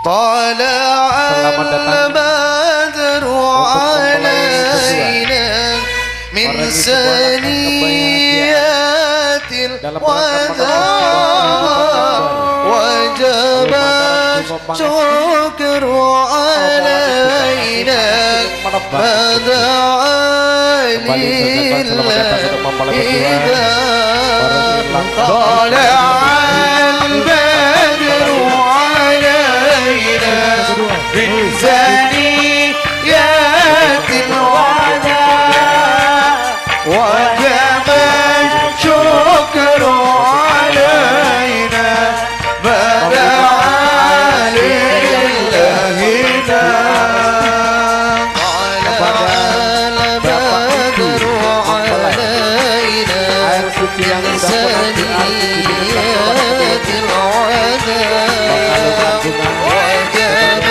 طلع البدر علينا من ثنيات الوداع وجب الشكر علينا فدعا لله طلع البدر علينا من ثنيات الوداع وجب الشكر علينا فدعا لله طلع البدر علينا من ثنيات الوداع وجب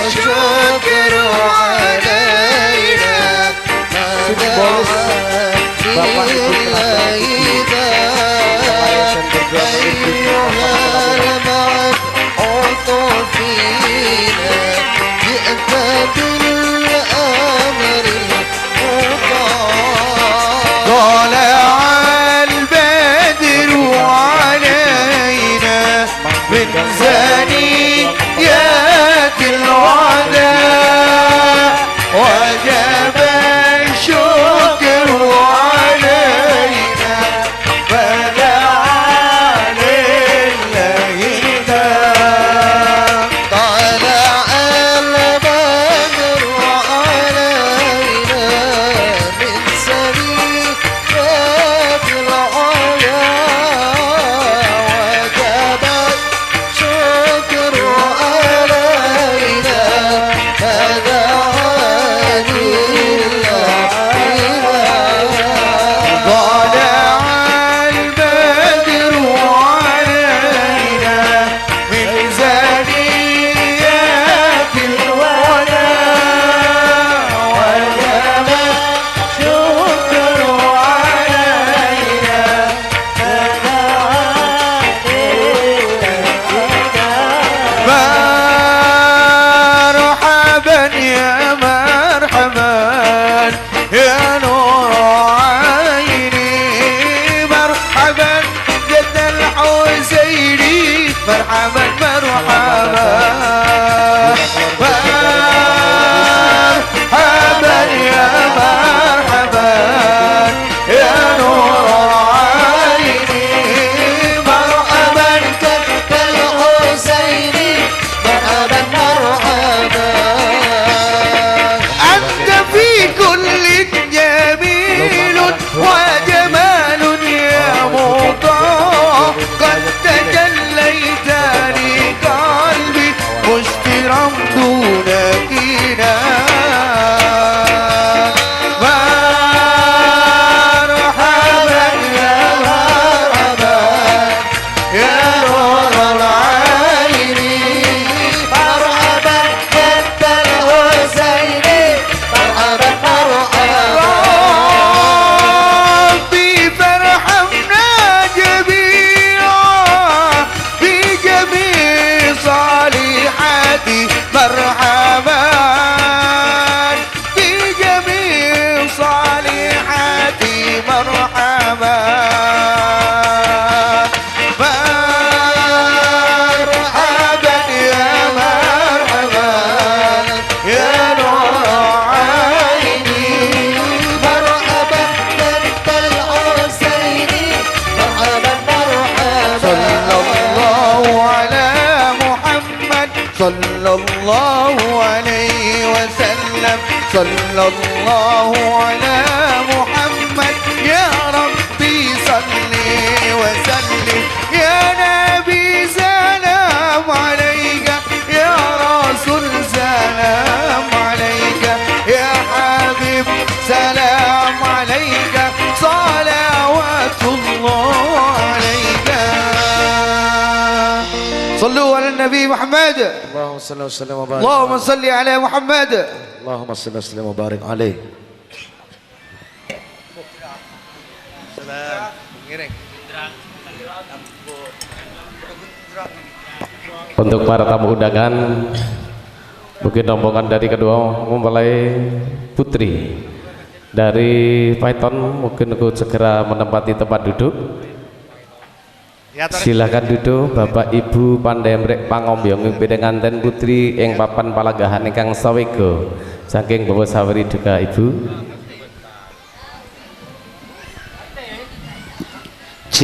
الشكر علينا فدعا لله أيها المبعوث فينا جئت بالأمر المطاع طلع البدر علينا من ثنيات الوداع وجب الشكر علينا فدعا لله طلع البدر علينا من ثنيات الوداع وجب الشكر علينا فدعا لله طلع البدر علينا من ثنيات الوداع وجب الشكر علينا مرحبا يا مرحبا يا نور عيني مرحبا جد الحسيني مرحبا مرحبا مرحبا يا مرحبا يا نور عيني مرحبا جد الحسيني مرحبا مرحبا أنت في كل جميل وجمال يا مطاع قد تجليت لقلبي مشترا دونك مرحبا يا مرحبا يا نور العين مرحبا جد الحسيني مرحبا مرحبا ربي فارحمنا جميعا بجميع صالحاتي مرحبا بجميع صالحاتي مرحبا مرحبا يا مرحبا يا نور عيني مرحبا جد الحسيني مرحبا مرحبا صلى الله عليه وسلم صلى الله على محمد يا ربي صلي وسلم يا نبي سلام عليك يا رسول سلام عليك يا حبيب سلام عليك صلوات الله عليك صلوا على النبي محمد اللهم صل وسلم وبارك اللهم صل على محمد اللهم صل وسلم وبارك عليه. Salam. Untuk para tamu undangan, mungkin rombongan dari kedua mempelai putri dari Python mungkin aku segera menempati tempat duduk. Silakan duduk Bapak Ibu pandemrek pangombyong pengantin putri ing papan palanggahan ingkang sawega saking Bapak Saweri duka Ibu. C.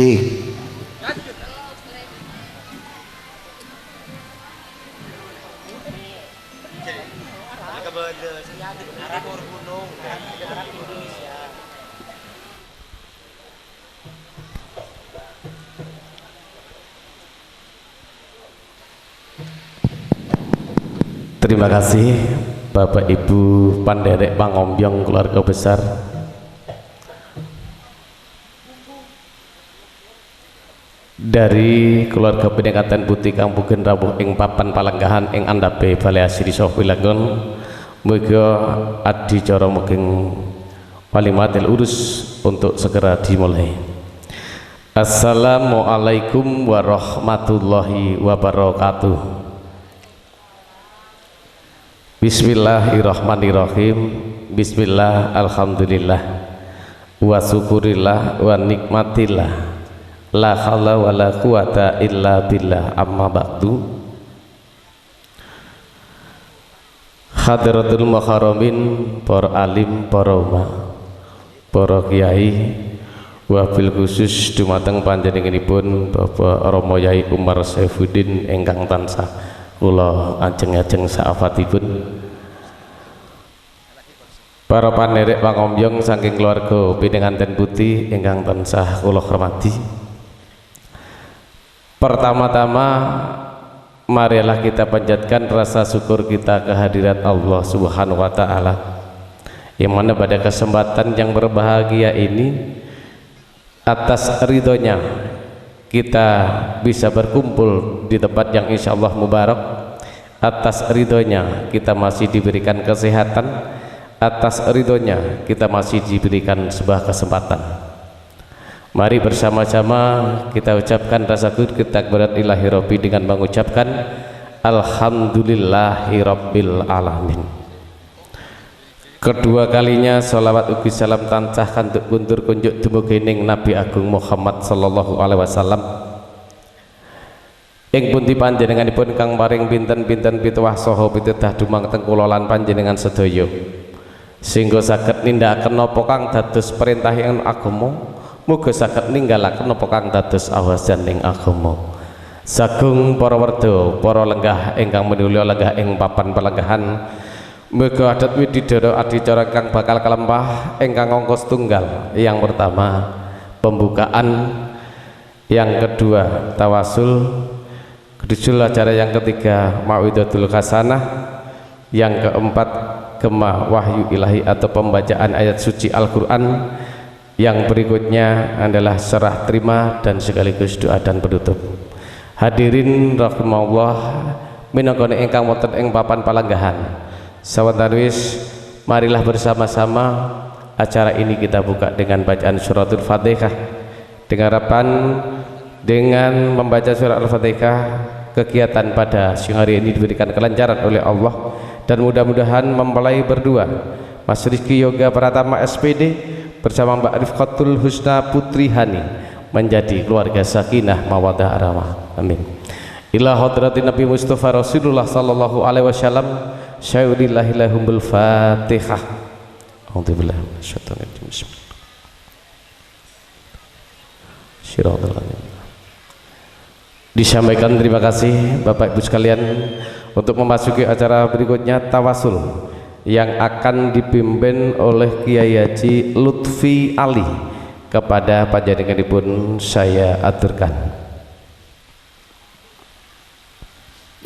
Terima kasih Bapak Ibu panderek pangombyong keluarga besar dari keluarga peningkatan putih kang bugen rawuh ing papan palenggahan ing andhape Balai Asri Sohwilangon. Muga adicara mugeng walimatil urus untuk segera dimulai. Assalamualaikum warahmatullahi wabarakatuh. Bismillahirrahmanirrahim. Bismillah, alhamdulillah, wa syukurillah, wa nikmatillah, la haula wa la quwata illa billah, amma ba'du. Hadratul muharamin, para alim, para ulama, para kiai, wabil khusus dumateng panjenenganipun Bapak Romo Yai Umar Saifuddin ingkang tansah kula ajeng-ajeng saafatipun, para panerek pangombyong saking keluarga pengantin putih ingkang tansah kula hormati. Pertama-tama marilah kita panjatkan rasa syukur kita kehadirat Allah Subhanahu wa taala, yang mana pada kesempatan yang berbahagia ini atas ridhonya kita bisa berkumpul di tempat yang insya Allah mubarak. Atas ridhonya kita masih diberikan kesehatan, atas ridhonya kita masih diberikan sebuah kesempatan. Mari bersama-sama kita ucapkan rasa syukur kita kepada ilahi Rabbi dengan mengucapkan Alhamdulillahi Rabbil Alamin. Kedua kalinya sholawat ugi salam tansah kantuk kuntur kunjuk dumugining Nabi Agung Muhammad sallallahu alaihi wasallam ing pundi panjenenganipun kang paring pinten-pinten pituwah saha pitedah dumateng kula lan panjenengan sedaya sehingga saged nindakaken napa kang dados perintahing agama, muga saged ninggalaken napa kang dados awasaning agama. Sagung para werda, para lenggah ingkang minulya lenggah ing papan palenggahan, muga adat wididara adicara kang bakal kalempah ingkang angka setunggal. Yang pertama pembukaan, yang kedua tawasul, kedua acara yang ketiga mau'idatul hasanah, yang keempat gema wahyu ilahi atau pembacaan ayat suci Al-Quran, yang berikutnya adalah serah terima dan sekaligus doa dan penutup. Hadirin rahimahallah, minangka ingkang wonten ing papan palenggahan sawantarwis, marilah bersama-sama acara ini kita buka dengan bacaan suratul Fatihah, dengan harapan dengan membaca surat Al-Fatihah kegiatan pada siang hari ini diberikan kelancaran oleh Allah, dan mudah-mudahan mempelai berdua Mas Rizky Yoga Pratama SPD bersama Mbak Rifqatul Husna Putri Hani menjadi keluarga sakinah mawaddah rahmah. Amin. Ila hadratin Nabi Mustafa Rasulullah sallallahu alaihi wasallam. Syai'ulillahi lahumul Fatihah. A'udzubillahi minasyaitonir rajim. Disampaikan terima kasih Bapak Ibu sekalian untuk memasuki acara berikutnya, tawasul yang akan dipimpin oleh Kiai Haji Lutfi Ali. Kepada panjenenganipun saya aturkan.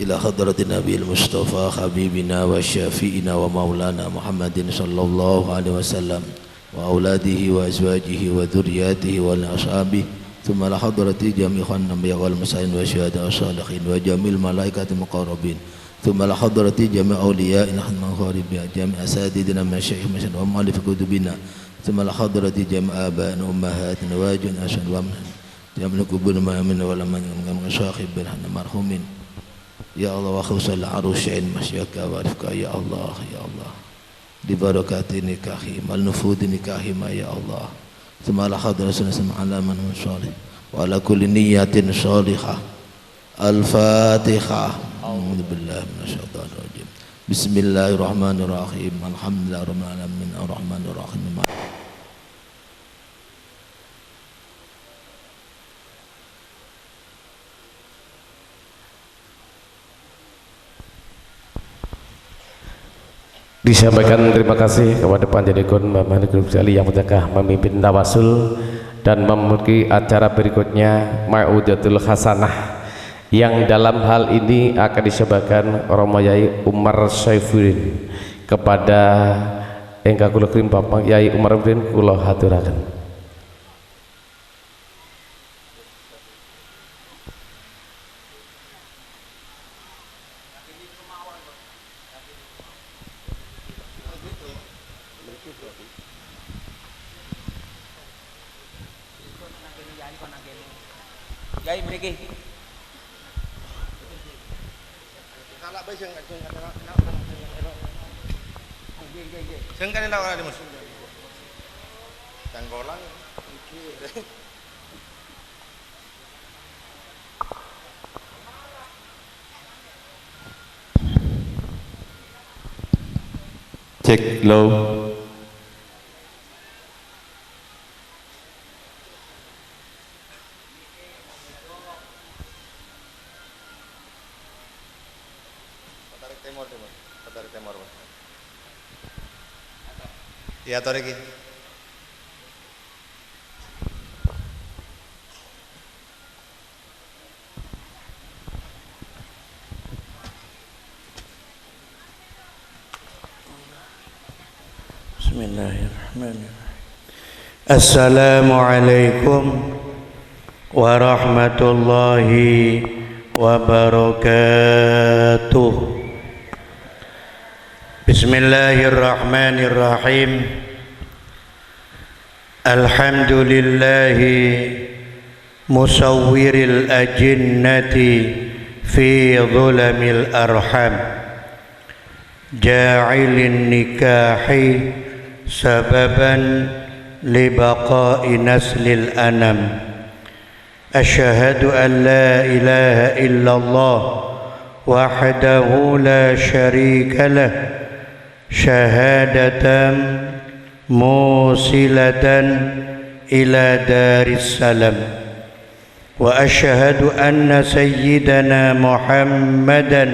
Ila hadratin Nabil Mustafa habibina wa syafi'ina wa maulana Muhammadin sallallahu alaihi wasallam wa auladihi wa azwajihi wa dhurriyyatihi wa ashabihi, thumma la hadrati jami' khannabiya wal muslimin wa syuhada wa salihin wa jamil malaikati muqarrabin, thumma la hadrati jami' awliya'ina khanman kharibiyya jami' asadidina masyayikh masyayikh wa mu'allif kutubina, thumma la hadrati jami' aba'ina ummahatina wa ajun asan wa man jami' kubun ma'amin wa laman sahib bil marhumin Ya Allah wa khusal arusyain masyaka wa rifqa ya Allah ya Allah. Di barakati nikahi mal nufudi nikahi ma ya Allah. Semala hadra sunnah alaman salih wa ala kulli niyatin salihah. Al-Fatihah. A'udzu billahi minasyaitonir rajim. Bismillahirrahmanirrahim. Alhamdulillahirabbil alamin arrahmanir rahim. Disampaikan terima kasih kepada Panjenengan Bapak Guru sekali yang berkah memimpin tawasul dan memiliki acara berikutnya Mau'izatul Hasanah yang dalam hal ini akan disampaikan Romo Yai Umar Saifuddin kepada engkang kula kirim Bapak Yai Umar Saifuddin kula haturaken. Yai mriki. Sing kan enak ora Mas. Tanggolan. Cek low. Ya tarik iki. Bismillahirrahmanirrahim. Assalamualaikum warahmatullahi wabarakatuh. Bismillahirrahmanirrahim. Alhamdulillahi musawwiril ajinnati fi dhulamil arham ja'ilin nikahi sababan libaqa'i naslil anam. Asyhadu an la ilaha illallah wahdahu la syarika lah syahadatan musilatan ila daris salam. Wa asyhadu anna sayyidana Muhammadan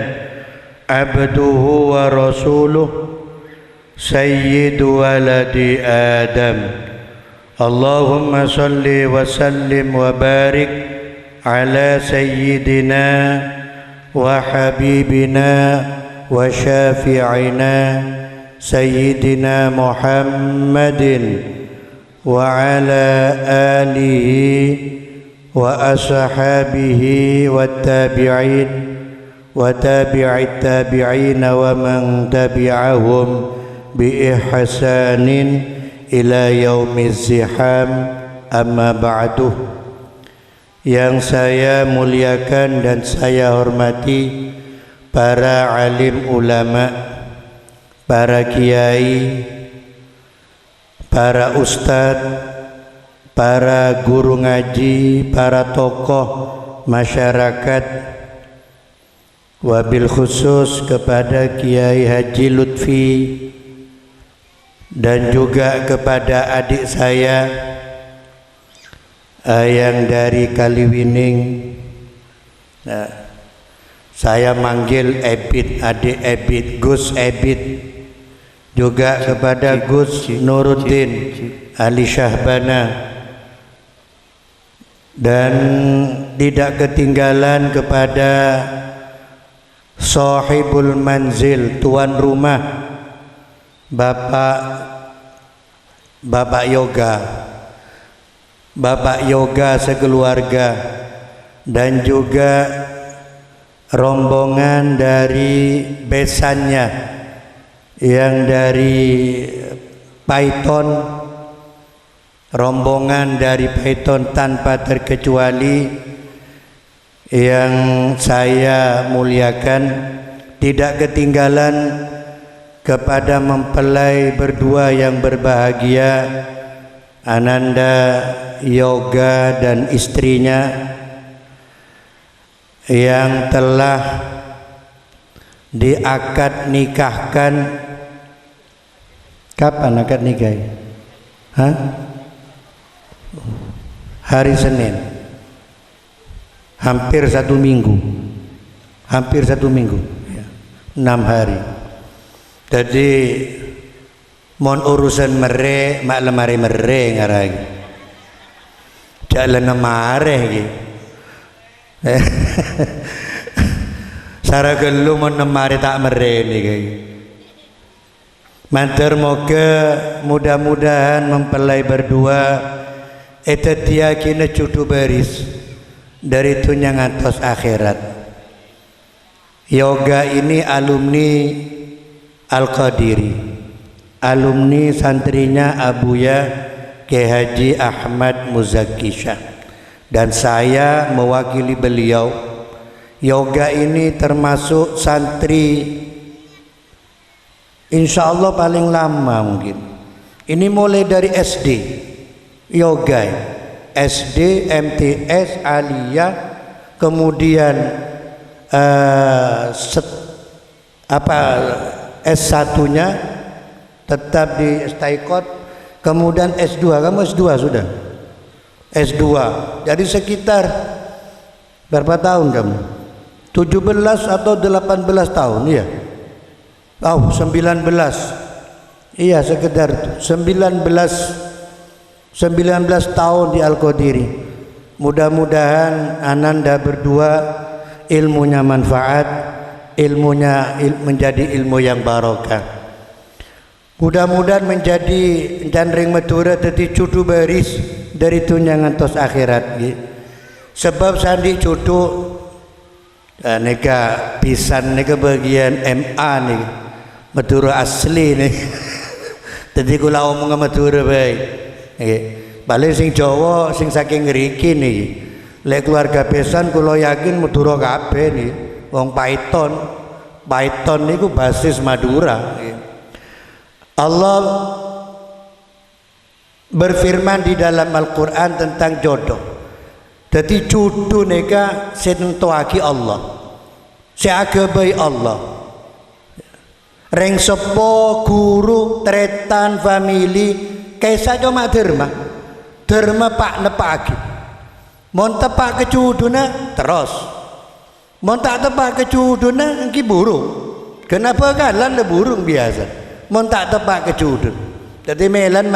abduhu wa rasuluh sayyidu waladi Adam. Allahumma salli wa sallim wa barik ala sayyidina wa habibina wa syafi'ina sayyidina Muhammadin wa ala alihi wa ashabihi wa tabi'in wa tabi'it tabi'in wa man tabi'ahum bi ihsanin ila yaumiz ziham. Amma ba'du. Yang saya muliakan dan saya hormati para alim ulama, para kiai, para ustadz, para guru ngaji, para tokoh masyarakat, wabil khusus kepada Kiai Haji Lutfi dan juga kepada adik saya yang dari Kaliwining. Nah, saya manggil Ebit, adik Ebit, Gus Ebit. Juga kepada Gus Nuruddin Ali Syahbana. Dan tidak ketinggalan kepada sahibul manzil, tuan rumah, Bapak Yoga sekeluarga, dan juga rombongan dari besannya yang dari Python, rombongan dari Python tanpa terkecuali yang saya muliakan, tidak ketinggalan kepada mempelai berdua yang berbahagia, Ananda Yoga dan istrinya yang telah diakad nikahkan. Kapan akad nikah? Hah? Hari Senin. Hampir 1 minggu. Hampir 1 minggu. 6 hari. Jadi mon urusan mere mak lemari mere ngarang. Jalan mare iki. Sara gelu mon lemari tak mere niki. Matur moga mudah-mudahan mempelai berdua eta tiyakina cucu baris dari dunia ngantos akhirat. Yoga ini alumni Al-Qadiri, alumni santrinya Abuya Kiai Haji Ahmad Muzaki Syah, dan saya mewakili beliau. Yoga ini termasuk santri insya Allah paling lama mungkin. Ini mulai dari SD Yoga, SD, MTS, Aliyah, kemudian S1-nya tetap di Staikot, kemudian S2. Kamu S2 sudah? S2. Jadi sekitar berapa tahun kamu? 17 atau 18 tahun, iya? Oh, 19. Iya, sekitar 19 tahun di Al-Qadiri. Mudah-mudahan Ananda berdua ilmunya manfaat, ilmunya menjadi ilmu yang barokah. Mudah-mudahan menjadi jandring Madura dadi cucu baris dari dunia ngantos akhirat. Sebab sandi cucu neka pisan neka bagian MA nih, Madura asli nih. Jadi kula omong Madura baik. Balik sing Jawa sing saking ngriki nih. Lek keluarga besan kula yakin Madura kabeh nih. Wong Python niku basis Madura. Allah berfirman di dalam Al-Qur'an tentang jodoh. Jadi cucu neka sentuhaki Allah. Seagabai Allah. Reng sepo guru tretan family kaisa cuma derma pak nepaki. Mon tepak kecuduna terus. Mon tak tepak kecuduna engki burung. Kenapa kalan le burung biasa. Mon tak tepak kecudun. Jadi melan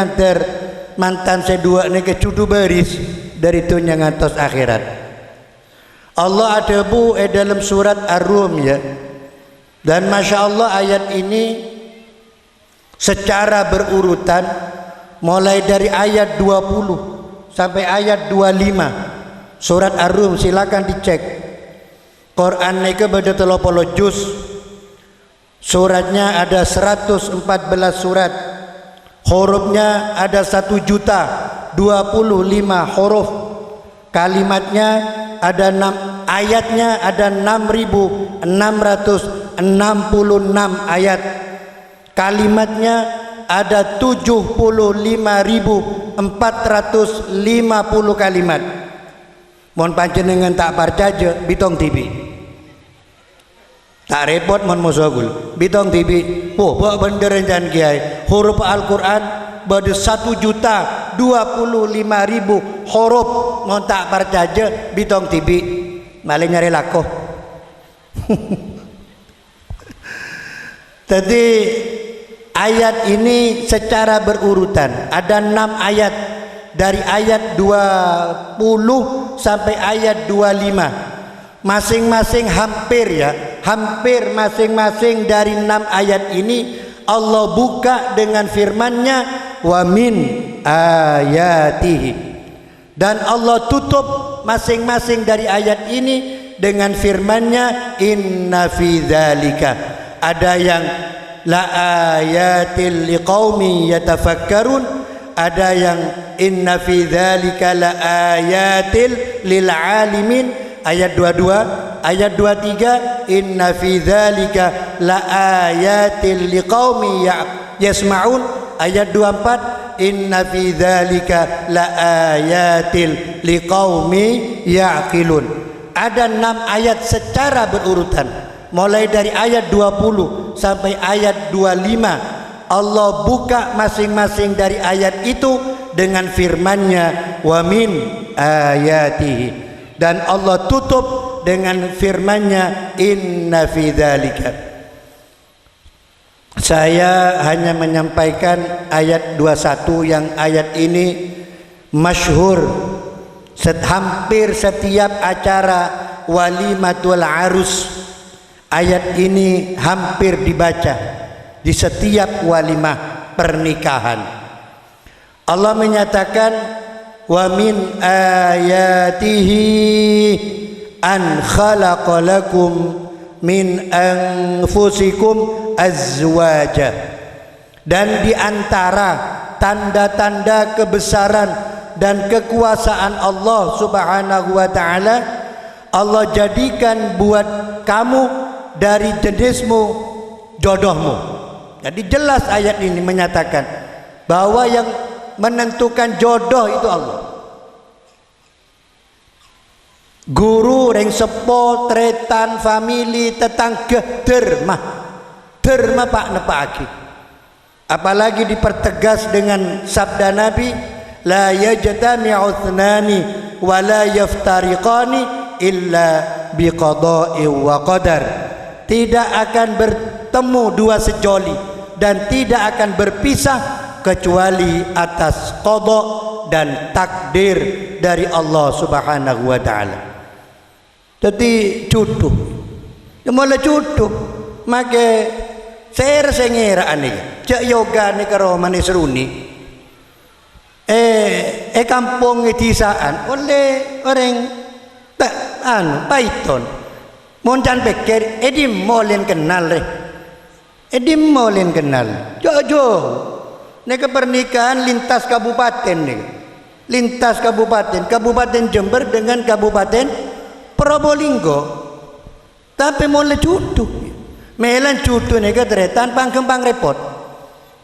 mantan sedua ni kecudu baris dari dunia ngantos akhirat. Allah ada dalam surat Ar-Rum ya. Dan Masya Allah ayat ini secara berurutan mulai dari ayat 20 sampai ayat 25 surat Ar-Rum, silakan dicek. Quran nike beda 30 juz, suratnya ada 114 surat, hurufnya ada 1.025.000 huruf, kalimatnya ada 6, ayatnya ada 6.666 ayat, kalimatnya ada 75.450 kalimat. Mohon panjenengan tak percaya bitong TV. Tak repot mon musagul. Bitong TV. Oh, buat bener jan kiai. Huruf Al-Qur'an pada 1.025.000 huruf. Mohon tak percaya bitong TV. Malah nyari lakoh. Jadi ayat ini secara berurutan ada 6 ayat, dari ayat 20 sampai ayat 25 masing-masing hampir masing-masing dari 6 ayat ini Allah buka dengan firman-Nya wa min ayatihi, dan Allah tutup masing-masing dari ayat ini dengan firman-Nya inna fi dzalika, ada yang la ayatil liqaumi yatafakkarun, ada yang inna fi dzalika la ayatil lil alimin, ayat 22, ayat 23 inna fi dzalika laayatil liqaumi yasma'un, ayat 24 inna fi dzalika laayatil liqaumi yaqilun. Ada 6 ayat secara berurutan, mulai dari ayat 20 sampai ayat 25. Allah buka masing-masing dari ayat itu dengan firman-Nya wa min ayatihi, dan Allah tutup dengan firman-Nya inna fi dzalika. Saya hanya menyampaikan ayat 21 yang ayat ini masyhur hampir setiap acara walimatul arus. Ayat ini hampir dibaca di setiap walimah pernikahan. Allah menyatakan wa min ayatihi an khalaqa lakum min anfusikum azwaja, dan di antara tanda-tanda kebesaran dan kekuasaan Allah Subhanahu wa taala, Allah jadikan buat kamu dari jenismu jodohmu. Jadi jelas ayat ini menyatakan bahwa yang menentukan jodoh itu Allah. Guru, reng sepo, tretan, famili, tetangga, derma pak nepaki. Apalagi dipertegas dengan sabda Nabi, la yajtami'u ithnani wa la yaftariqani illa biqada'i wa qadar. Tidak akan bertemu dua sejoli dan tidak akan berpisah kecuali atas qada dan takdir dari Allah Subhanahu wa taala. Jadi cutuh, mulai cutuh, make ser sengera ane, cak yoga ne karo manis runi, kampung etisaan oleh orang tak Python, moncan pikir, edim molen kenal re, edim molen kenal, jojo, ne ke pernikahan lintas kabupaten ne, lintas kabupaten Jember dengan kabupaten Probolinggo, tapi mulai cutu, melan cutu ni ke tretan pangkembang repot,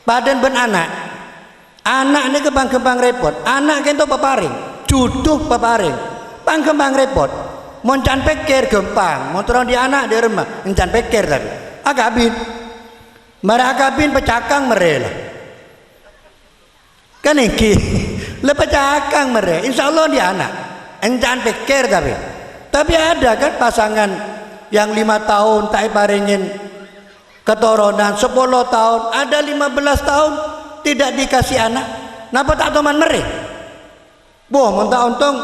badan ben anak ni ke pangkembang repot, anak kento paparing, cutu paparing, pangkembang repot, moncan peker gempang, montorong di anak di rumah, moncan peker tapi, akabin, mara akabin pecakang merela, kan iki, le pecakang mere, insya Allah di anak, moncan peker tapi ada kan pasangan yang 5 tahun tak paringin keturunan, 10 tahun, ada 15 tahun tidak dikasih anak. Napa tak teman mere? Boh, mentah untung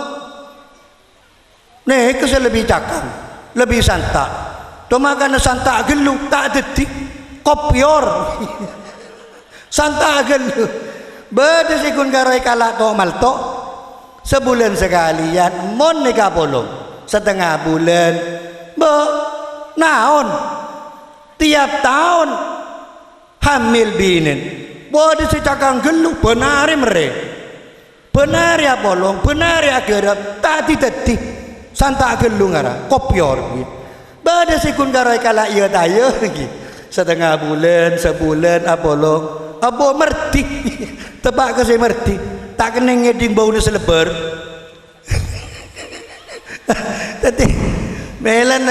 nih kesel lebih cakang, lebih santak. Cuma karena santak gelu tak detik kopior. Santak gelu. Bede sikun garai kalak to malto. Sebulan sekalian mon nikah bolong. Setengah bulan, naon tiap tahun hamil binin, bodoh si cakang gelu benari mere, benari bolong, benari agerap, tadi santa gelu ngara, kopior, bodoh si kun garai kala iya tayo lagi, setengah bulan, sebulan bolong, abo merti, tebak ke si merti, tak kena ngeding bau selebar. Tapi melan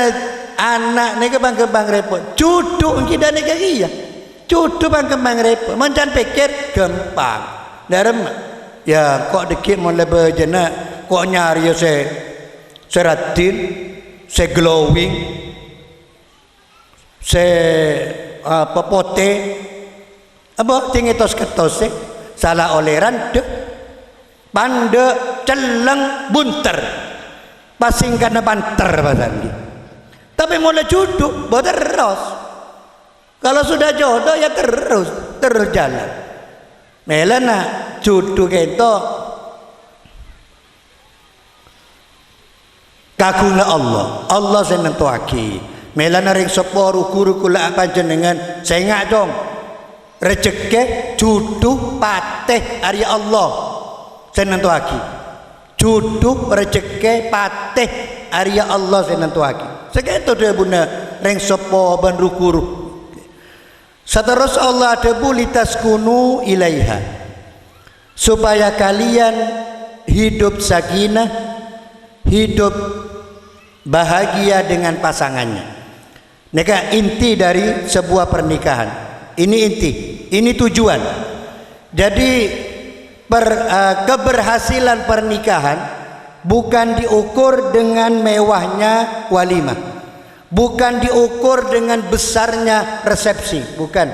anak ni kebang repot, cucu kita ni kaya, cucu kebang repot, macam pikir gampang, dalam ya kok dikit mulai berjenak, kok nyari seratin, glowing, pote, apa tinggi tos ketos salah oleran, pande celeng bunter. Pasing karena banter pasang. Tapi mulai jodoh, terus. Kalau sudah jodoh ya terus jalan. Melana jodoh kita kaguna Allah senang tuaki. Melana ring seporo guru kula panjenengan saya dong. Rezeki jodoh pateh dari Allah senang tuaki. Jodoh rezeki patih Arya Allah senantuaki. Seketo dia buna reng sopo ban rukuru. Seterus Allah debu litaskunu ilaiha, supaya kalian hidup sakinah, hidup bahagia dengan pasangannya. Neka inti dari sebuah pernikahan. Ini inti, ini tujuan. Jadi keberhasilan pernikahan bukan diukur dengan mewahnya walimah, bukan diukur dengan besarnya resepsi, bukan.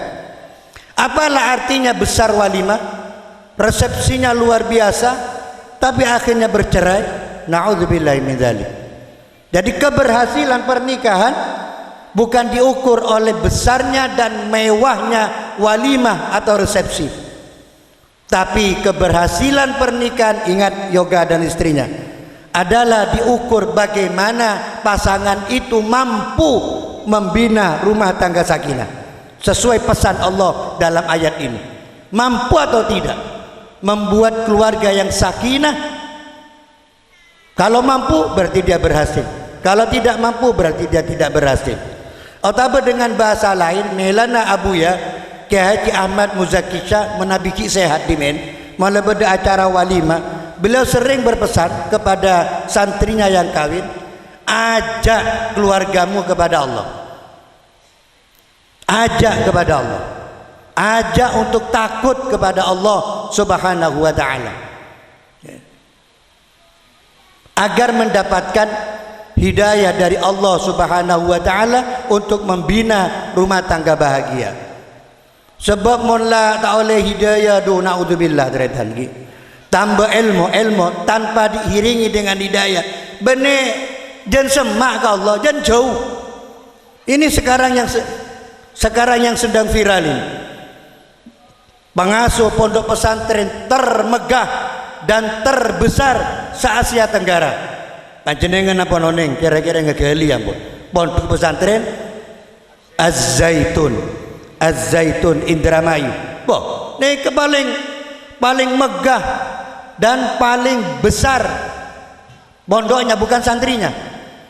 Apalah artinya besar walimah, resepsinya luar biasa, tapi akhirnya bercerai? Na'udzubillahi min dzalik. Jadi keberhasilan pernikahan bukan diukur oleh besarnya dan mewahnya walimah atau resepsi, tapi keberhasilan pernikahan, ingat yoga dan istrinya, adalah diukur bagaimana pasangan itu mampu membina rumah tangga sakinah sesuai pesan Allah dalam ayat ini. Mampu atau tidak membuat keluarga yang sakinah? Kalau mampu berarti dia berhasil, kalau tidak mampu berarti dia tidak berhasil. Atau dengan bahasa lain, melana abuya Kiai Haji Ahmad Muzakisha menabiki sehat di men malah pada acara walimah, beliau sering berpesan kepada santrinya yang kawin, ajak keluargamu kepada Allah, ajak kepada Allah, ajak untuk takut kepada Allah Subhanahu wa ta'ala, agar mendapatkan hidayah dari Allah Subhanahu wa ta'ala untuk membina rumah tangga bahagia. Sebab mula tak oleh hidayah do naudzubillah teretan gi. Tambah ilmu tanpa diiringi dengan hidayah. Benih jan semak ke Allah, jan jauh. Ini sekarang yang sedang viral ini. Pengasuh pondok pesantren termegah dan terbesar se-Asia Tenggara. Panjenengan apa noneng kira-kira ngegali ampun. Pondok pesantren Az-Zaitun Indramayu. Boh, ini paling megah dan paling besar pondoknya, bukan santrinya.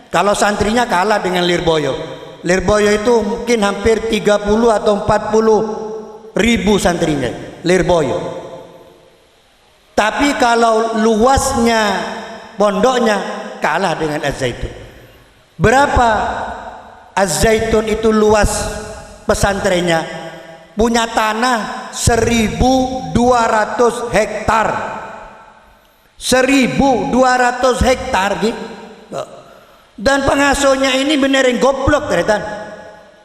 Kalau santrinya kalah dengan Lirboyo. Lirboyo itu mungkin hampir 30 atau 40 ribu santrinya Lirboyo. Tapi kalau luasnya pondoknya kalah dengan Az-Zaitun. Berapa Az-Zaitun itu luas pesantrennya? Punya tanah 1.200 hektar. 1.200 hektar gitu. Dan pengasuhnya ini benerin goblok teretan.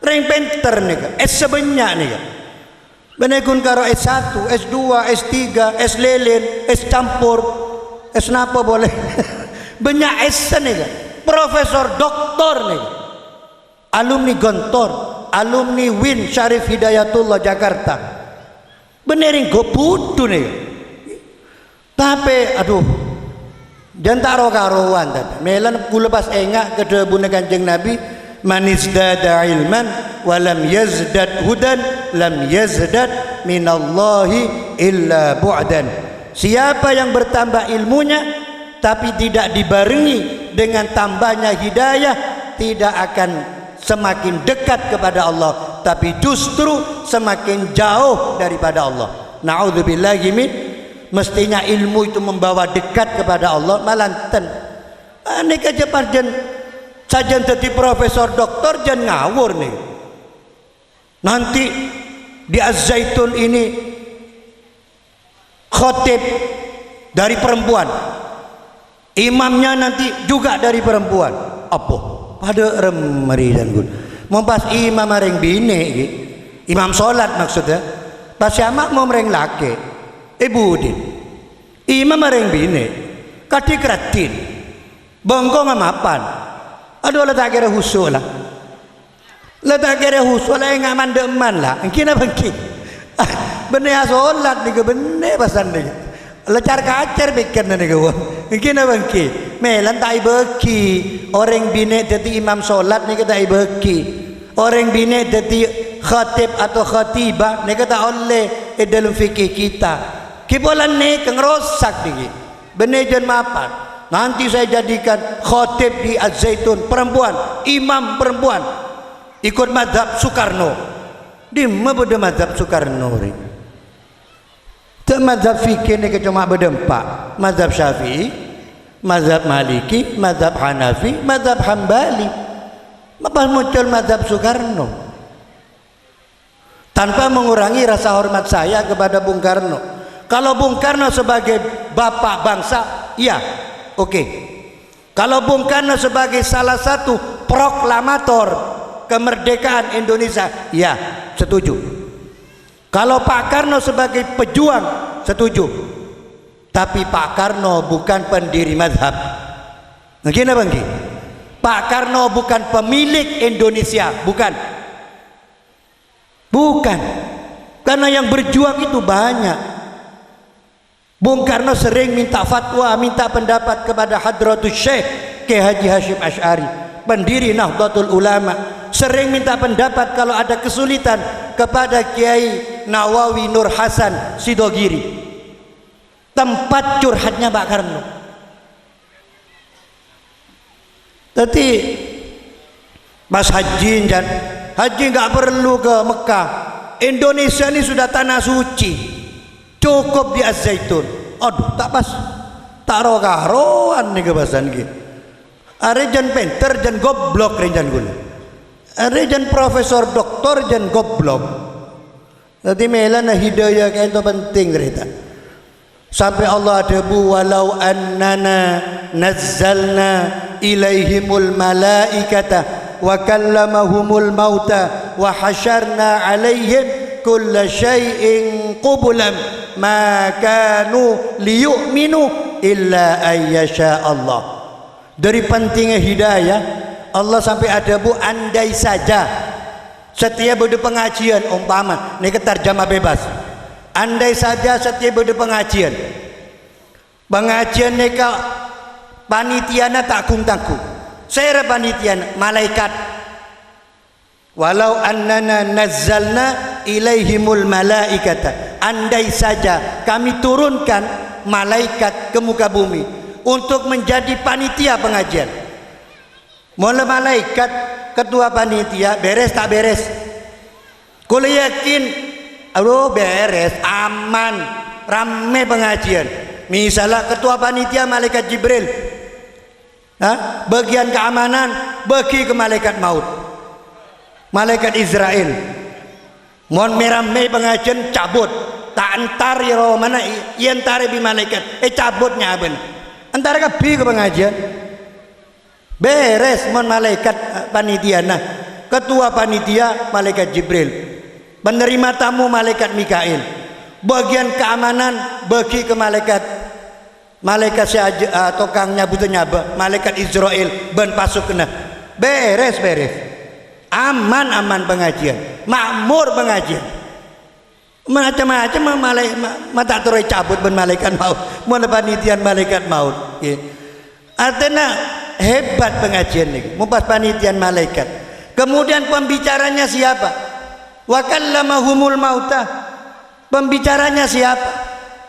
Reng penter nih kan, sebanyak nih kan. Benekun karo S1, S2, S3, S lelen, S campur, S napa boleh. Banyak S nih kan. Profesor doktor nih kan. Alumni Gontor, alumni Win Syarif Hidayatullah Jakarta. Benerin gobudu nih. Tapi aduh, jangan taruh karuan tadi. Melan kula pas engak ke debune Kanjeng Nabi, man izdada ilman wa lam yazdad hudan lam yazdad minallahi illa bu'dan. Siapa yang bertambah ilmunya tapi tidak dibarengi dengan tambahnya hidayah, tidak akan semakin dekat kepada Allah, tapi justru semakin jauh daripada Allah. Na'udzubillahi min. Mestinya ilmu itu membawa dekat kepada Allah, malanten aneh aja parjen sajen jadi profesor doktor jangan ngawur nih. Nanti di Az-Zaitun ini khotib dari perempuan, imamnya nanti juga dari perempuan. Apa pada remeri dan gun mempas imam mareng bine imam solat maksudnya pas siamak mau mereng laki ibu din imam mareng bine kati kratin bongko ngamapan. Aduh letak kira husu lah, letak kira husu lah yang ngaman deman lah kina bangki benih solat nih ke benih pasan nih lecar kacer bikin nih ke kina bangki melan tak ibeki orang bine jadi imam solat nih kita ibeki orang bine jadi khatib atau khatibah nih kita oleh dalam fikih kita kibolan nih kengerosak nih benih jan mapan. nanti saya jadikan khotib di Az-Zaitun perempuan, imam perempuan, ikut mazhab Soekarno. Di mana mazhab Soekarno ni? Tak mazhab fikih ni cuma berdempak. Mazhab Syafi'i, mazhab Maliki, mazhab Hanafi, mazhab Hambali. Apa muncul mazhab Soekarno? Tanpa mengurangi rasa hormat saya kepada Bung Karno. Kalau Bung Karno sebagai bapak bangsa, iya, oke. Kalau Bung Karno sebagai salah satu proklamator kemerdekaan Indonesia, iya, setuju. Kalau Pak Karno sebagai pejuang, setuju. Tapi Pak Karno bukan pendiri mazhab. Begini bangki. Pak Karno bukan pemilik Indonesia, bukan. Bukan. Karena yang berjuang itu banyak. Bung Karno sering minta fatwa, minta pendapat kepada Hadratus Syekh Kiai Haji Hashim Asy'ari, pendiri Nahdlatul Ulama. Sering minta pendapat kalau ada kesulitan kepada Kiai Nawawi Nur Hasan Sidogiri. Tempat curhatnya Pak Karno. Jadi pas haji nggak perlu ke Mekah. Indonesia ini sudah tanah suci, cukup di Az-Zaitun. Aduh, tak pas, tak rokaroan nih kebasan gitu. Arejan penter jan goblok rejan gula. Arejan profesor doktor jan goblok. Jadi melana hidayah kayak itu penting cerita. Sampai Allah debu walau annana nazzalna ilaihimul malaikata wa kallamahumul mauta wa hasyarna alaihim kulla syai'in qubulan ma kanu liyu'minu illa ayyasha Allah. Dari pentingnya hidayah Allah sampai ada bu, andai saja setiap ada pengajian umpama ini terjemah bebas, andai saja setiap ada pengajian neka panitiana tak kung-tangku saya panitian malaikat walau annana nazzalna ilaihimul malaikata, andai saja kami turunkan malaikat ke muka bumi untuk menjadi panitia pengajian. Mula malaikat ketua panitia beres tak beres? Kalau yakin aduh beres, aman, rame pengajian. Misalnya ketua panitia malaikat Jibril, bagian keamanan bagi ke malaikat maut, malaikat Israel. Mohon merame pengajian cabut, tak antar ya mana ia antar bi malaikat, cabutnya aben, antar ke bi ke pengajian. Beres mon malaikat panitia, nah ketua panitia malaikat Jibril, penerima tamu malaikat Mikail, bagian keamanan bagi ke malaikat tukang nyabut nyaba malaikat Israel ben pasuk kena. Beres aman pengajian, makmur pengajian, macam-macam mata terus cabut ben malaikat maut, mon panitian malaikat maut. Artinya hebat pengajian ini, mupas panitian malaikat. Kemudian pembicaranya siapa? Wa kallamahumul mauta. Pembicaranya siapa?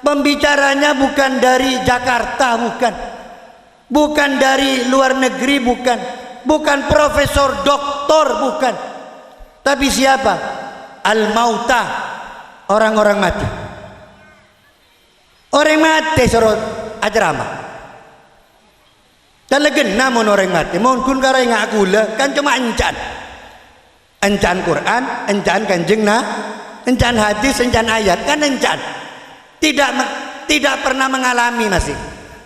Pembicaranya bukan dari Jakarta, bukan dari luar negeri, bukan profesor doktor, bukan. Tapi siapa? Al-mauta, orang-orang mati. Orang mati sorot ajarama. Talaga namun orang mati, mohon kun karai ngakula kan cuma encan Quran, encan kanjeng encan hadis, encan ayat kan encan. Tidak pernah mengalami masih.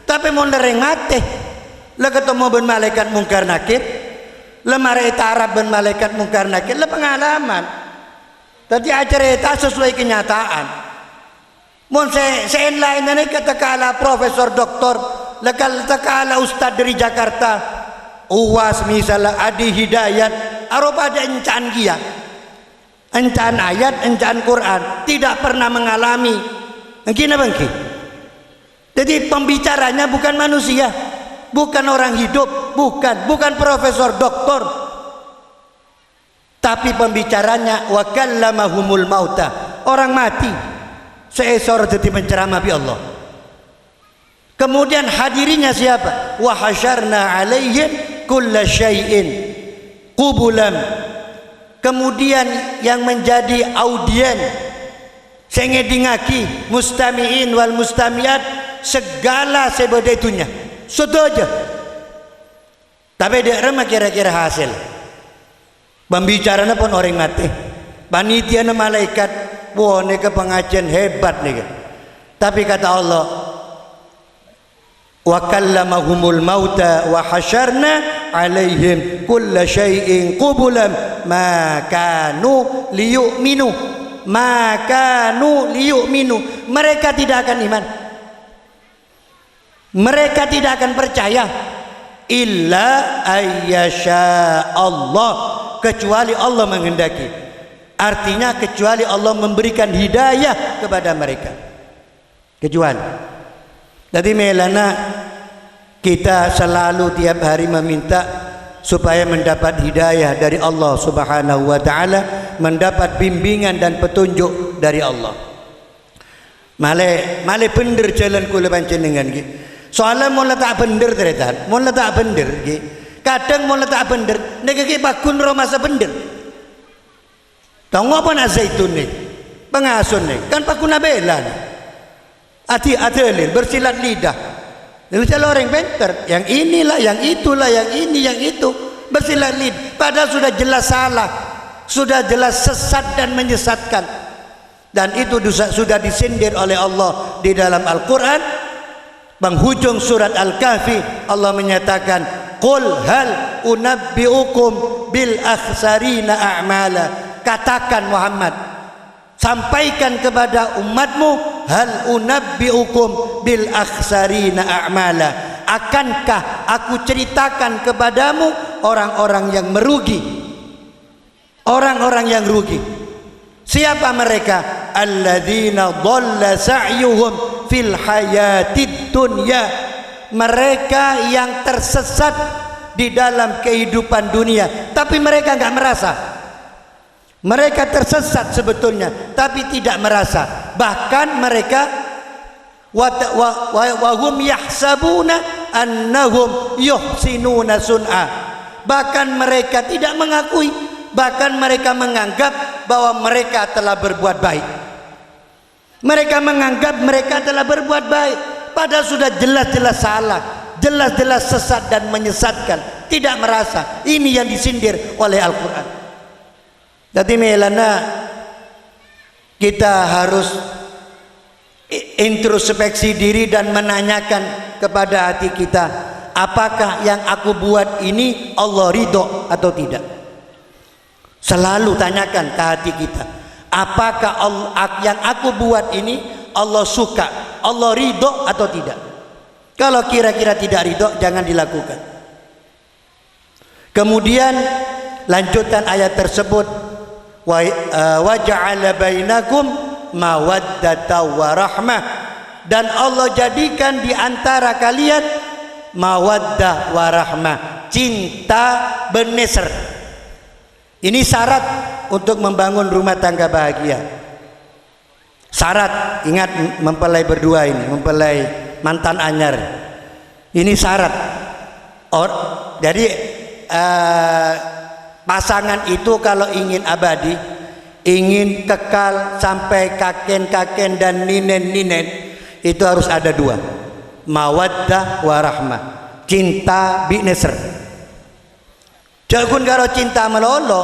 Tapi mohon orang mati, le ketemu ben malaikat mungkar nakir, le mare tarab ben malaikat mungkar nakir, le pengalaman. Tadi acara itu sesuai kenyataan. Mohon saya lain ini katakanlah profesor doktor, lekal takala ustad dari Jakarta, uas misalnya adi hidayat, aropa ada encan kia, encan ayat, encan Quran, tidak pernah mengalami, mungkin apa mungkin? Jadi pembicaranya bukan manusia, bukan orang hidup, bukan profesor doktor, tapi pembicaranya wa kallamahumul mauta, orang mati, seesor jadi penceramah bi Allah. Kemudian hadirinya siapa? wa hasyarna alaihim kulla syai'in qubulan. Kemudian yang menjadi audien sengedingaki mustami'in wal mustami'at segala sebedetunya sudah aja. Tapi dia remah kira-kira hasil pembicaranya pun orang mati, panitia malaikat. Wah, ini ke pengajian hebat nih. Tapi kata Allah, wa kallamahumul mauta wa hasyarna alaihim kulla syai'in qubulan ma kanu liyu'minu. Mereka tidak akan iman, mereka tidak akan percaya illa ayyasha Allah, kecuali Allah menghendaki. Artinya kecuali Allah memberikan hidayah kepada mereka, kecuali. Jadi melana kita selalu tiap hari meminta supaya mendapat hidayah dari Allah Subhanahu wa taala, mendapat bimbingan dan petunjuk dari Allah. Male bener jalan kula panjenengan ki. Soalnya mun tak bener teretan, mun tak bener ki. Kadang mun tak bener nek ki bakun ro masa bener. Tahu apa nak zaitun ni? Pengasun ni kan pakuna bela ni. Hati-hati bersilat lidah. Lalu kalau orang pintar, yang inilah, yang itulah, yang ini, yang itu, bersilat lidah. Padahal sudah jelas salah, sudah jelas sesat dan menyesatkan. Dan itu sudah disindir oleh Allah di dalam Al-Quran. Penghujung surat Al-Kahfi, Allah menyatakan, Qul hal unabbi'ukum bil akhsarina a'mala. Katakan Muhammad, sampaikan kepada umatmu, hal unabbi'ukum bil akhsarina a'mala. Akankah aku ceritakan kepadamu orang-orang yang merugi, orang-orang yang rugi. Siapa mereka? Alladzina dhalla sa'yuhum fil hayatid dunya. Mereka yang tersesat di dalam kehidupan dunia, tapi mereka enggak merasa. Mereka tersesat sebetulnya, tapi tidak merasa. Bahkan mereka wahum yahsabuna annahum yuhsinuna sun'a. Bahkan mereka tidak mengakui, bahkan mereka menganggap bahwa mereka telah berbuat baik. Mereka menganggap mereka telah berbuat baik, padahal sudah jelas-jelas salah, jelas-jelas sesat dan menyesatkan. Tidak merasa. Ini yang disindir oleh Al-Quran. Jadi melana kita harus introspeksi diri dan menanyakan kepada hati kita, apakah yang aku buat ini Allah ridho atau tidak. Selalu tanyakan ke hati kita, apakah yang aku buat ini Allah suka, Allah ridho atau tidak. Kalau kira-kira tidak ridho, jangan dilakukan. Kemudian lanjutan ayat tersebut, wa ja'ala bainakum mawaddatan wa rahmah, dan Allah jadikan di antara kalian mawaddah wa rahmah, cinta benesr. Ini syarat untuk membangun rumah tangga bahagia. Syarat, ingat mempelai berdua ini, mempelai mantan anyar. Ini syarat. Jadi pasangan itu kalau ingin abadi, ingin kekal sampai kakek-kakek dan ninen-ninen, itu harus ada dua, mawaddah wa rahmah, cinta binesr. Jangan kalau cinta melolo,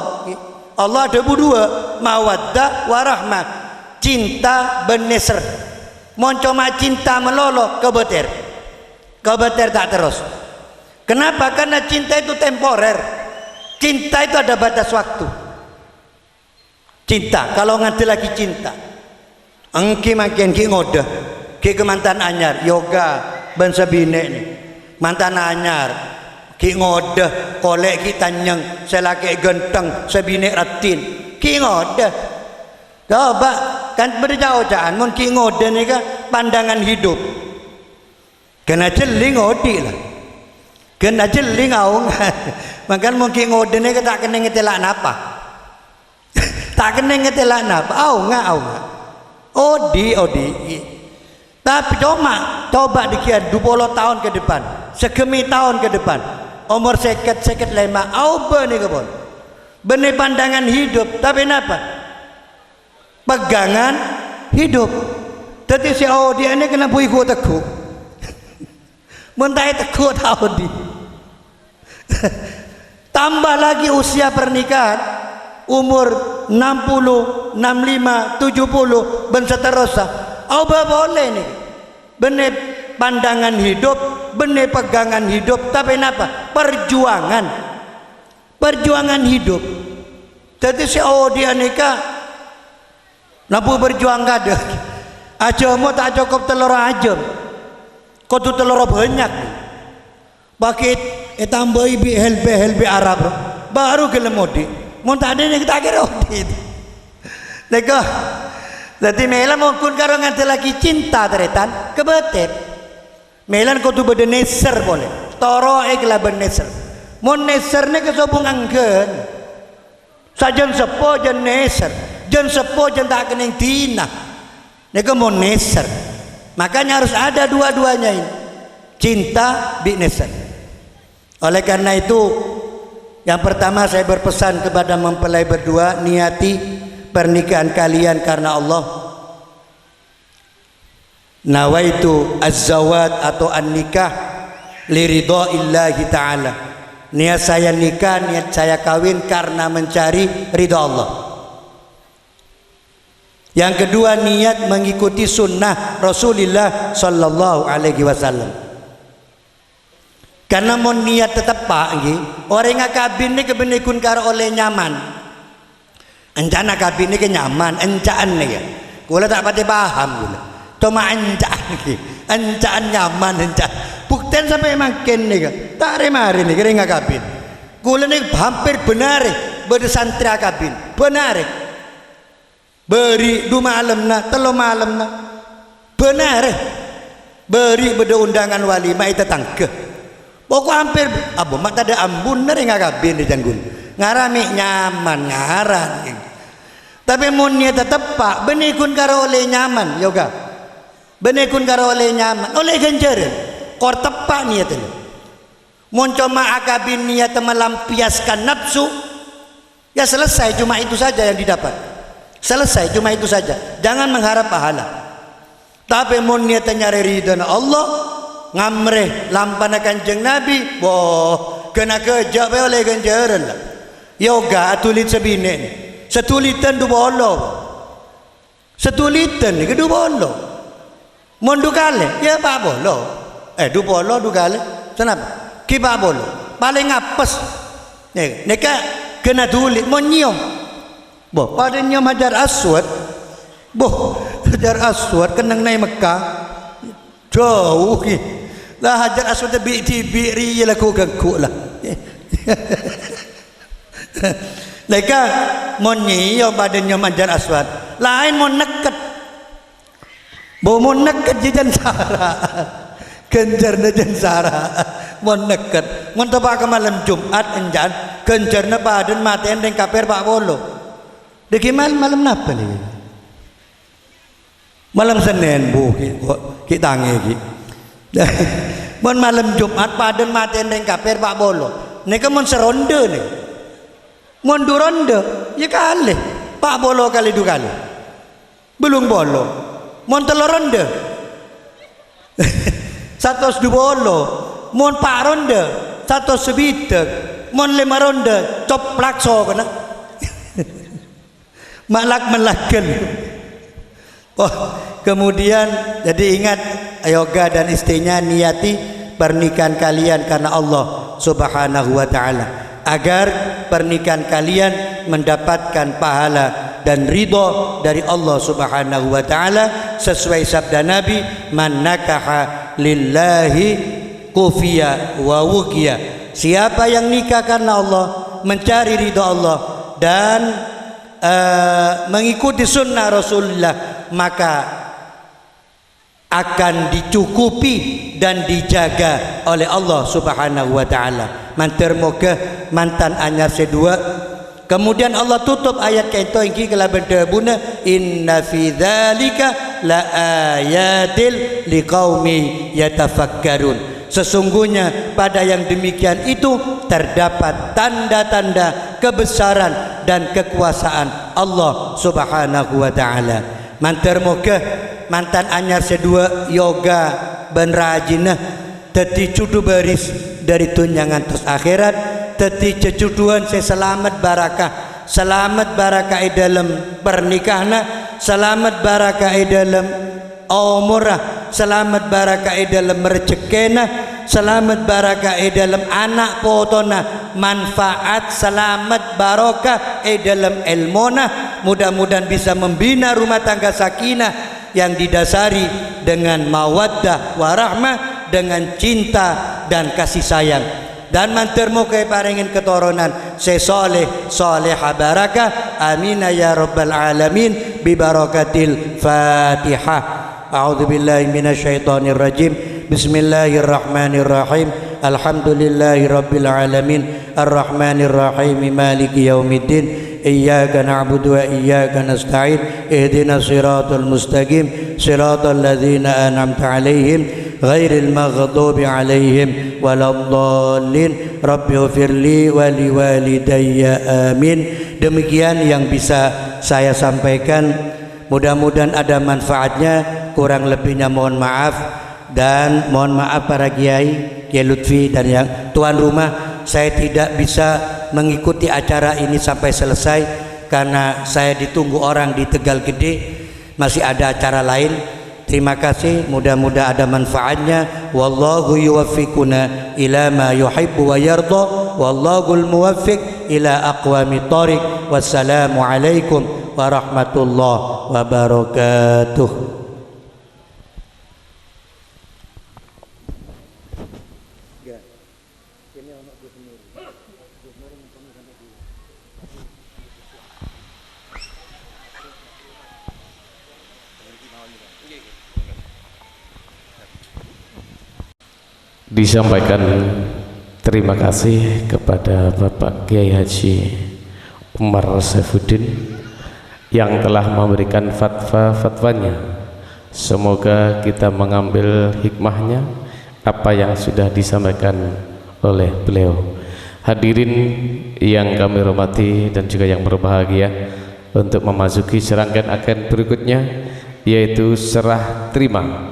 Allah ada dua, mawaddah wa rahmah, cinta benesr. Mon cuma cinta melolo kebeter tak terus. Kenapa? Karena cinta itu temporer. Cinta itu ada batas waktu. Cinta, kalau nganti lagi cinta, engki makin ki ngoda, ki kemantan anyar, yoga ban sabine ni, mantan anyar, ki ngoda, kolek ki tanyang, selaki genteng, sabine ratin, ki ngoda. Coba kan berjauh-jauhan, mun ki ngoda ni kan pandangan hidup. Kena jeling ngodi lah. Kena jeling aung. Makan mungkin ngodene ke tak kena ngetelak napa. Tak kena ngetelak napa. Aung. Odi. Tapi coba dikira 20 tahun ke depan. sekemi tahun ke depan umur seket lema au benih kebon benih pandangan hidup tapi kenapa pegangan hidup jadi si dia ini kena bui ku teku mentai teku tahun di tambah lagi usia pernikahan umur 60, 65, 70 dan seterusnya boleh nih benih pandangan hidup benih pegangan hidup tapi kenapa perjuangan hidup jadi si dia nikah nabu berjuang kada ajamu tak cukup telur ajam kau tu telur banyak pakai tambah helbe Arab baru gelemodi mau tak ada yang kita kira nekah jadi melan mungkin kalau nganti lagi cinta teretan kebetet melan kau tu berdeneser boleh toro eklah berdeneser mau neser ne kesobung angken sajan sepo jan neser jan sepo jan tak kena tina nekah mau neser makanya harus ada dua-duanya ini cinta bi neser. Oleh karena itu yang pertama saya berpesan kepada mempelai berdua niati pernikahan kalian karena Allah. Nawaitu az-zawad atau an-nikah liridaillahi ta'ala. Niat saya nikah, niat saya kawin karena mencari ridha Allah. Yang kedua niat mengikuti sunnah Rasulullah sallallahu alaihi wasallam. Karena mau niat tetap pak orang yang kabin ni kebenikun karo oleh nyaman encana kabin ni ke nyaman encaan ni ya gula tak pati paham gula cuma encaan nyaman encaan buktian sampai makin ni tak remari ni kira nggak kabin gula ni hampir benar bersantri kabin benar beri 2 malam na 3 malam na benar beri beda undangan walimah itu tangke pokok hampir abu mak tak ada ambun nari nggak kabin di janggun ngarami nyaman ngaran tapi munnya tetap pak benikun karo oleh nyaman yoga benikun karo oleh nyaman oleh genjer kor tepak niat ini mun cuma akabin niat melampiaskan nafsu ya selesai cuma itu saja yang didapat selesai cuma itu saja jangan mengharap pahala tapi mun niat nyari ridha Allah ngamreh lampana kanjeng Nabi boh kena kerja oleh ganjaran lah yoga tulit sebine setulitan du bolo setulitan ni kedu bolo mondu kale ya pak bolo du bolo du kale kenapa ki pak bolo paling apes neka kena tulit mon nyium boh pada nyium Hajar Aswad boh Hajar Aswad kenang naik Mekah jauh lah Hajar Aswad bi lah ku gangku lah leka mon nyium badannya Hajar Aswad lain mon neket bo mon neket jajan sara kenjarna jan sara mon neket mon tepak ke malam Jumat enjan kenjarna badan maten deng kaper pak bolo deki malam napa ni malam Senin bu kita ngi mon malam Jumat paden maten deng kaper pak bolo nek mon seronde ni mon du ronde ya kali pak bolo kali du kali belum bolo mon telur ronde 102 bolo mon pak ronde 101 mon 5 ronde coplak so kana malak melaken oh kemudian jadi ingat yoga dan istrinya niati pernikahan kalian karena Allah subhanahu wa ta'ala agar pernikahan kalian mendapatkan pahala dan ridho dari Allah subhanahu wa ta'ala sesuai sabda Nabi man nakaha lillahi kufiya wa wukiya siapa yang nikah karena Allah mencari ridho Allah dan mengikuti sunnah Rasulullah maka akan dicukupi dan dijaga oleh Allah subhanahu wa ta'ala mantar moga mantan anyar sedua kemudian Allah tutup ayat kaito ingki kala berdebuna inna fi dzalika la ayatil liqaumi yatafakkarun Sesungguhnya pada yang demikian itu terdapat tanda-tanda kebesaran dan kekuasaan Allah Subhanahu wa taala. Mantar moga mantan anyar sedua yoga ben rajinah teti cudu baris dari tunjangan terus akhirat, teti cecuduan saya selamat barakah dalam pernikahan, selamat barakah dalam umurah, selamat barakah dalam rezekina, selamat barakah dalam anak potona, manfaat selamat barakah dalam ilmona. Mudah-mudahan bisa membina rumah tangga sakinah yang didasari dengan mawaddah warahmah, dengan cinta dan kasih sayang. Dan mantar muka paringin keturunan sesoleh soleha barakah, amin ya rabbal alamin, bi barakatil Fatihah. A'udzu billahi minasyaitonir rajim. Bismillahirrahmanirrahim. Alhamdulillahi rabbil alamin, arrahmanir rahim, maliki yaumiddin. Iyyaka na'budu wa iyyaka nasta'in. Ihdinas siratal mustaqim, siratal ladzina an'amta 'alaihim ghairil maghdubi 'alaihim waladdallin. Rabbighfirli wa liwalidayya amin. Demikian yang bisa saya sampaikan. Mudah-mudahan ada manfaatnya. Kurang lebihnya mohon maaf, dan mohon maaf para kiai, Kiai Lutfi dan yang tuan rumah. Saya tidak bisa mengikuti acara ini sampai selesai karena saya ditunggu orang di Tegal Gede, masih ada acara lain. Terima kasih, mudah-mudahan ada manfaatnya. Wallahu yuwaffiquna ila ma yuhibbu wa yarda, wallahul muwaffiq ila aqwamit thariq. Wassalamu alaikum warahmatullahi wabarakatuh. Disampaikan terima kasih kepada Bapak Kiai Haji Umar Saifuddin yang telah memberikan fatwa-fatwanya. Semoga kita mengambil hikmahnya apa yang sudah disampaikan oleh beliau. Hadirin yang kami hormati dan juga yang berbahagia, untuk memasuki serangkaian akan berikutnya, yaitu serah terima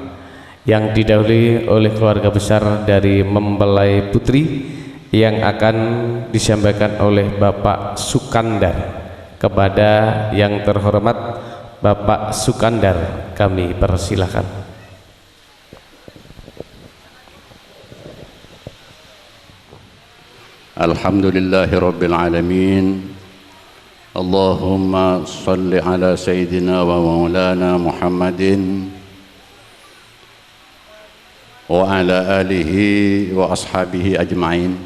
yang didahului oleh keluarga besar dari mempelai putri yang akan disampaikan oleh Bapak Sukandar. Kepada yang terhormat Bapak Sukandar kami persilahkan. Alhamdulillahirabbil alamin. Allahumma shalli ala sayyidina wa maulana Muhammadin wa ala alihi wa ashabihi ajma'in.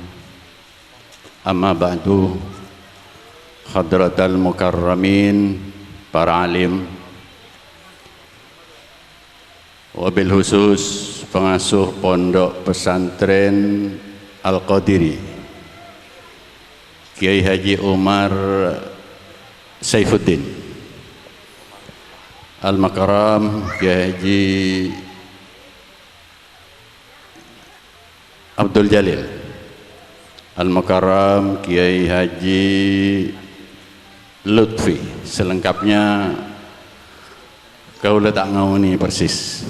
Amma ba'du, hadratal mukarramin, para alim, wabil khusus pengasuh pondok pesantren Al-Qadiri Kiai Haji Umar Saifuddin, Al-Makaram Kiai Haji Abdul Jalil, Al-Makaram Kiai Haji Lutfi, selengkapnya kau letak ngauni persis.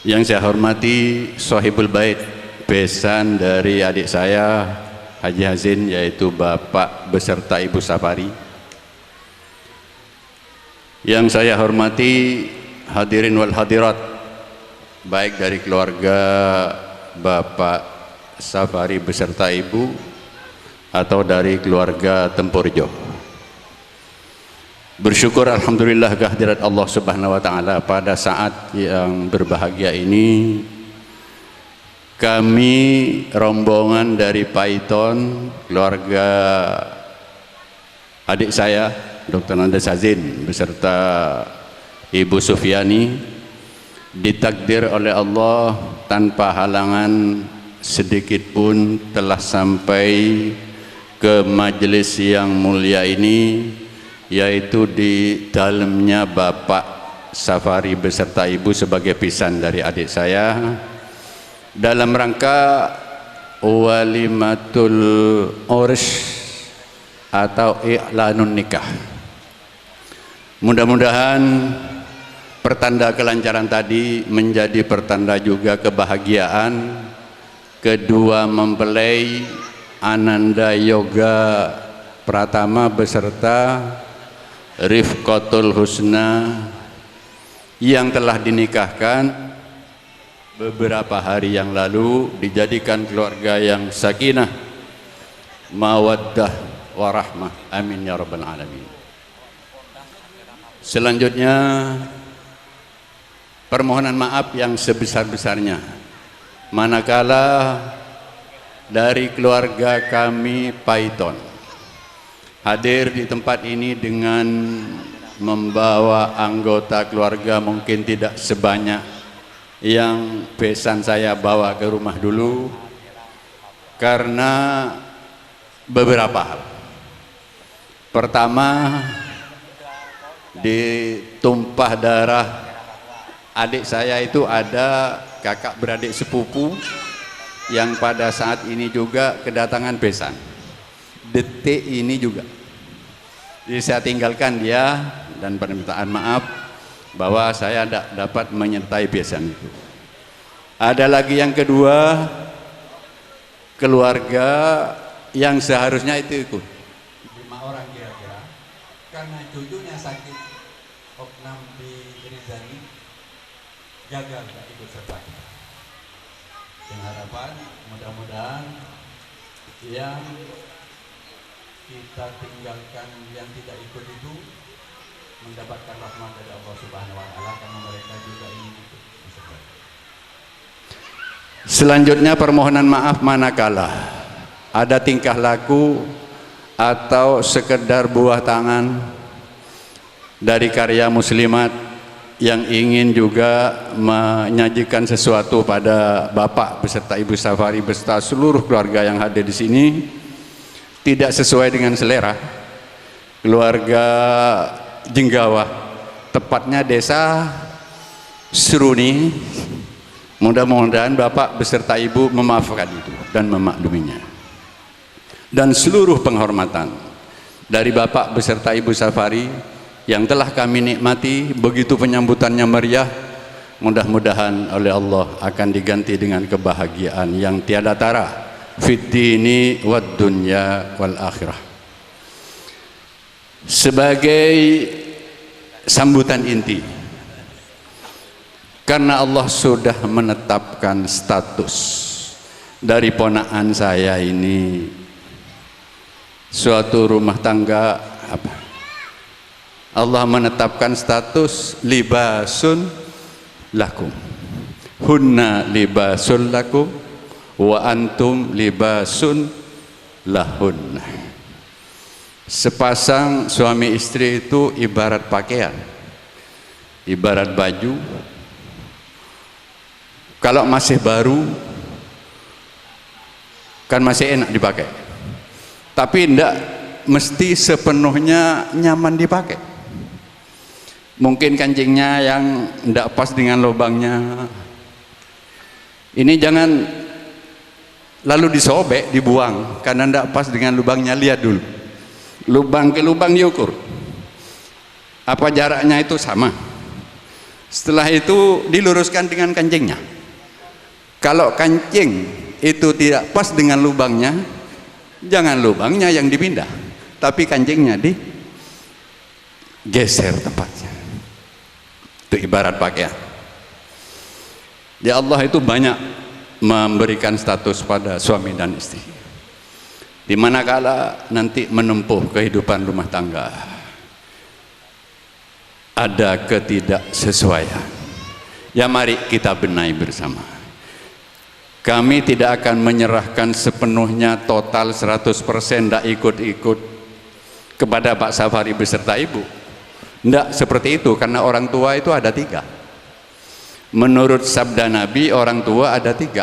Yang saya hormati Sohibul Bait, besan dari adik saya Haji Hazin, yaitu Bapak beserta Ibu Safari. Yang saya hormati hadirin wal hadirat, baik dari keluarga Bapak Safari beserta Ibu atau dari keluarga Tempurjo. Bersyukur alhamdulillah kehadirat Allah Subhanahu wa taala pada saat yang berbahagia ini. Kami rombongan dari Paiton, keluarga adik saya Dr. Andes Hazin beserta Ibu Sufiani, ditakdir oleh Allah tanpa halangan sedikit pun telah sampai ke majelis yang mulia ini, yaitu di dalamnya Bapak Safari beserta ibu sebagai pisan dari adik saya dalam rangka walimatul urs atau i'lanun nikah. Mudah-mudahan pertanda kelancaran tadi menjadi pertanda juga kebahagiaan kedua mempelai Ananda Yoga Pratama beserta Rifqatul Husna yang telah dinikahkan beberapa hari yang lalu, dijadikan keluarga yang sakinah, mawaddah, warahmah. Amin ya rabbal alamin. Selanjutnya permohonan maaf yang sebesar-besarnya manakala dari keluarga kami Python hadir di tempat ini dengan membawa anggota keluarga mungkin tidak sebanyak yang besan saya bawa ke rumah dulu karena beberapa hal. Pertama, di tumpah darah adik saya itu ada kakak beradik sepupu yang pada saat ini juga kedatangan besan. Detik ini juga. Jadi saya tinggalkan dia dan permintaan maaf bahwa saya tidak dapat menyertai besan itu. Ada lagi yang kedua, keluarga yang seharusnya itu ikut 5 orang kira-kira, karena cucunya sakit oknam di Rizani gagal tidak ikut serta. Dengan harapan mudah-mudahan yang kita tinggalkan yang tidak ikut itu mendapatkan rahmat dari Allah Subhanahu wa taala karena mereka juga ingin ikut. Selanjutnya permohonan maaf manakala ada tingkah laku atau sekedar buah tangan dari karya muslimat yang ingin juga menyajikan sesuatu pada Bapak beserta Ibu Safari beserta seluruh keluarga yang hadir di sini tidak sesuai dengan selera keluarga Jenggawa, tepatnya desa Seruni. Mudah-mudahan Bapak beserta Ibu memaafkan itu dan memakluminya. Dan seluruh penghormatan dari Bapak beserta Ibu Safari yang telah kami nikmati, begitu penyambutannya meriah, mudah-mudahan oleh Allah akan diganti dengan kebahagiaan yang tiada tara fid dini wad dunya wal akhirah. Sebagai sambutan inti, karena Allah sudah menetapkan status dari ponakan saya ini suatu rumah tangga apa? Allah menetapkan status libasun lakum, hunna libasun lakum wa antum libasun lahunna. Sepasang suami istri itu ibarat pakaian, ibarat baju. Kalau masih baru kan masih enak dipakai, tapi tidak mesti sepenuhnya nyaman dipakai. Mungkin kancingnya yang tidak pas dengan lubangnya, ini jangan lalu disobek, dibuang karena tidak pas dengan lubangnya. Lihat dulu lubang ke lubang, diukur apa jaraknya, itu sama. Setelah itu diluruskan dengan kancingnya. Kalau kancing itu tidak pas dengan lubangnya, jangan lubangnya yang dipindah, tapi kancingnya digeser tempatnya. Itu ibarat pakaian. Ya Allah itu banyak memberikan status pada suami dan istri. Di manakala nanti menempuh kehidupan rumah tangga ada ketidaksesuaian, ya mari kita benahi bersama. Kami tidak akan menyerahkan sepenuhnya total 100% tidak ikut-ikut kepada Pak Safari beserta Ibu. Tidak seperti itu, karena orang tua itu ada 3. Menurut sabda Nabi orang tua ada 3,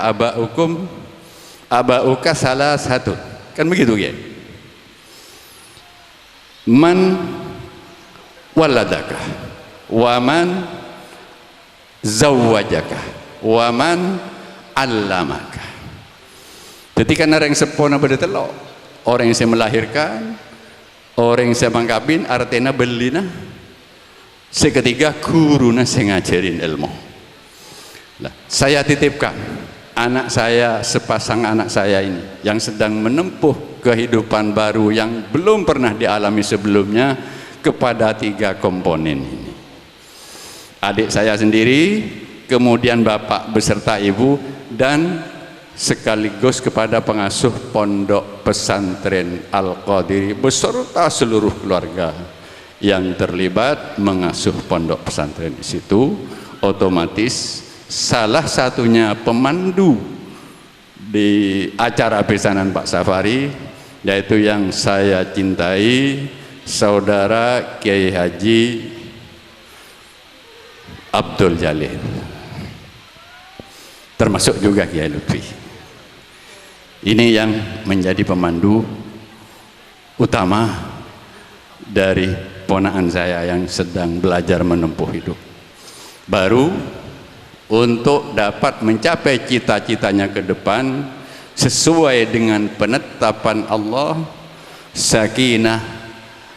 aba'uka salah satu. Kan begitu ya. Man waladaka waman zawwajaka wa man 'allamaka. Jadi karena orang sepona pada telok, orang yang saya melahirkan, orang yang saya mangkapin, artinya belina. Seketiga guruna saya ngajarin ilmu. Nah, saya titipkan anak saya, sepasang anak saya ini yang sedang menempuh kehidupan baru yang belum pernah dialami sebelumnya kepada 3 komponen ini. Adik saya sendiri, kemudian bapak beserta ibu, dan sekaligus kepada pengasuh pondok pesantren Al-Qadiri beserta seluruh keluarga yang terlibat mengasuh pondok pesantren di situ. Otomatis salah satunya pemandu di acara besanan Pak Safari, yaitu yang saya cintai, Saudara Kiai Haji Abdul Jalil, termasuk juga Kiai Lutfi. Ini yang menjadi pemandu utama dari ponakan saya yang sedang belajar menempuh hidup baru untuk dapat mencapai cita-citanya ke depan sesuai dengan penetapan Allah, sakinah,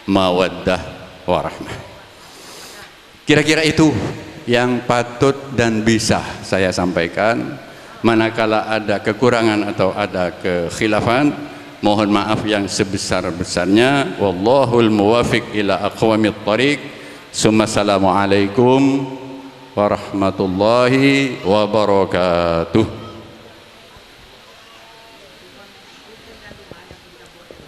mawaddah, warahmah. Kira-kira itu yang patut dan bisa saya sampaikan. Manakala ada kekurangan atau ada kekhilafan, mohon maaf yang sebesar-besarnya. Wallahul muwafiq ila aqwamit thariq. Assalamualaikum warahmatullahi wabarakatuh.